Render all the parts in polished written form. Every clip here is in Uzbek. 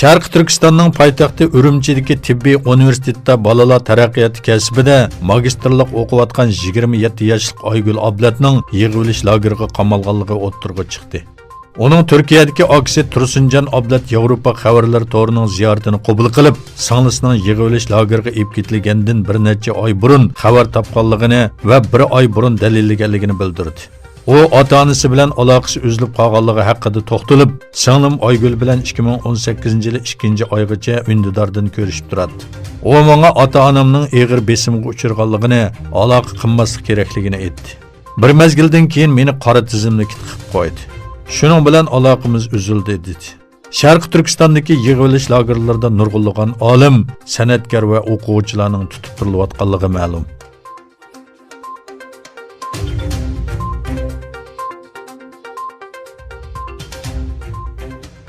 Sharq Turkistonning poytaxti Urumchidagi tibbiy universitetda bolalar taraqqiyoti kasbida magistrlik o'qiyotgan 27 yoshli Aygul Ablatning yig'ilish lageriga qamalganligi o'ttirg'a chiqdi. Onun Türkiye'deki aksi Tursuncan Ablat Yevropa xabarlar to'rining ziyoratini qabul qilib, singlisining yig'ilish lageriga ib ketilgandan bir necha oy burun xabar topganligini va bir oy burun dalillaganligini bildirdi. O ota-onasi bilan aloqasi uzilib qolganligi haqida to'xtalib, singlim Aygul bilan 2018-yil 2-oygacha undidordan ko'rishib turadi. O menga ota-onamning og'ir besimga uchirganligini, aloqa qilmaslik kerakligini aytdi. Bir mezgildan keyin meni qora tizimlikka tiqib qo'ydi. Shuning bilan aloqamiz uzildi dedi. Sharq Turkistondagi yig'ilish lagerlarida nurg'unlagan olim, san'atkor va o'quvchilarning tutib turilayotganligi ma'lum.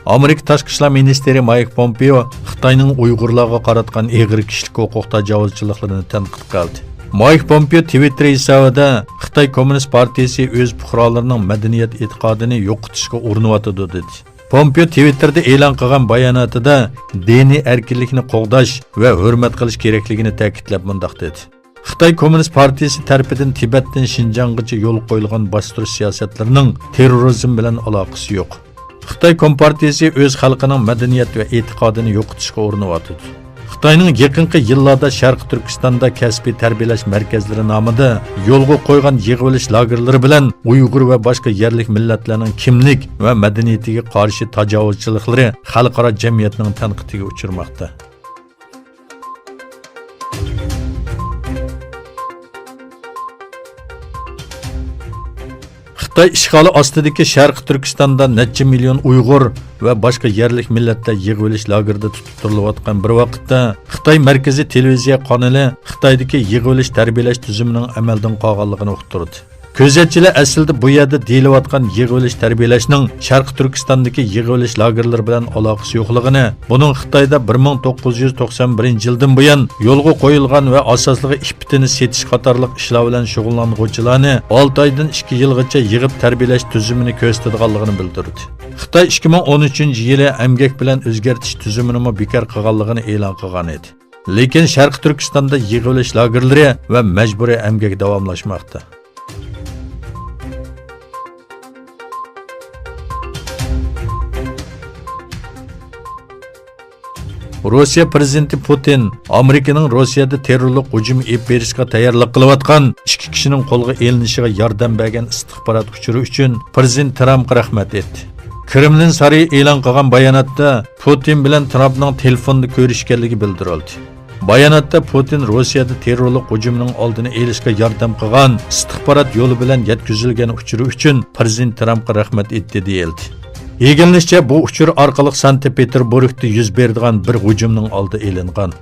Amerika Tashqi ishlar ministri Mike Pompeo Xitoyning Uyg'urlarga qaratgan og'ir kishilik huquq tajovuzchiliklarini tanqid qildi. Mike Pompeo Twitter hesabida Xitoy Kommunist partiyasi o'z fuqarolarining madaniyat e'tiqodini yo'qotishga urinyotdi dedi. Pompeo Twitterda e'lon qilgan bayonotida diniy erkinlikni qo'g'dash va hurmat qilish kerakligini ta'kidlab mundaq dedi. Xitoy Kommunist partiyasi tarafidan Tibetdan Shinjonggacha yo'l qo'yilgan bostirish siyosatlarining terrorizm bilan aloqasi yo'q. Xitoy Kompartiyasi o'z xalqining madaniyat va e'tiqodini yo'qotishga urinayotdi. Xitoyning yaqinqi yillarda Sharq Turkistonda kasbiy tarbiyalash markazlari nomida yo'lga qo'ygan yig'ilish lagerlari bilan Uyg'ur va boshqa yerlik millatlarning kimlik va madaniyatiga qarshi tajovuzchiliklari xalqaro jamiyatning tanqidiga uchirmoqda. Xitoy ishg'oli ostidagi Sharq Turkistonda necha million Uyg'ur va boshqa yerlik millatlar yig'ilish lagerida tutib turilayotgan bir vaqtda Xitoy markaziy televiziya kanali Xitoydagi yig'ilish tarbiyalash tuzumining amaldan qolganligini uqtirdi. Ko'zatchilar aslida bu yerda deyilayotgan yig'ilish tarbiyalashning Sharq Turkistondagi yig'ilish lagerlari bilan aloqasi yo'qligini, buning Xitoyda 1991-yildan buyon yo'lga qo'yilgan va asosligi ipitini setish qatorliq ishlar bilan shug'ullanuvchilarni 6 oydan 2 yilgacha yig'ib tarbiyalash tuzumini ko'rsatadiganligini bildirdi. Xitoy 2013-yili emgak bilan o'zgartish tuzumini bekor qilganligini e'lon qilgan edi. Lekin Sharq Turkistonda yig'ilish lagerlari va majburiy emgak davomlashmoqda. Rossiya prezidenti Putin Amerikaning Rossiyada terrorlik hujumi berishga tayyorlik qilayotgan 2 kishining qo'lga elinishiga yordam bergan istixborot uchuri uchun prezident Trampga rahmat etdi. Kremlin sarayi e'lon qilgan bayonotda Putin bilan Trampning telefonda ko'rishganligi bildirildi. Bayonotda Putin Rossiyada terrorlik hujumining oldini olishga yordam qilgan istixborot yo'li bilan yetkazilgan uchuri uchun prezident Trampga rahmat etdi deyildi. Yeginlishçe bu uçur arkalık Sankt-Peterburg'da yuz berdigan bir hujumning oldi elingan.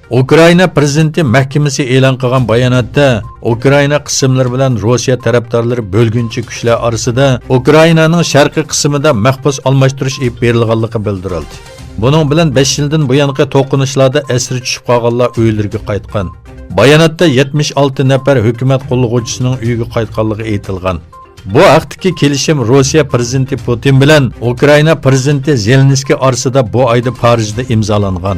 Ukraina prezidenti mahkamasi e'lon qilgan bayonotda Ukraina qismlari bilan Rossiya tarafdorlari bo'lgunchi kuchlar orasida Ukrainaning sharqiy qismida mahbus almashtirish olib berilganligi bildirildi. Buning bilan 5 yildan buyongi to'qinishlarda asir tushib qolganlar uylariga qaytgan. Bayonotda 76 nafar hukumat qo'llovchisining uyiga qaytganligi aytilgan. Bu haqdagi kelishim Rossiya prezidenti Putin bilan Ukraina prezidenti Zelenskiy orasida bu oyda Parijda imzolangan.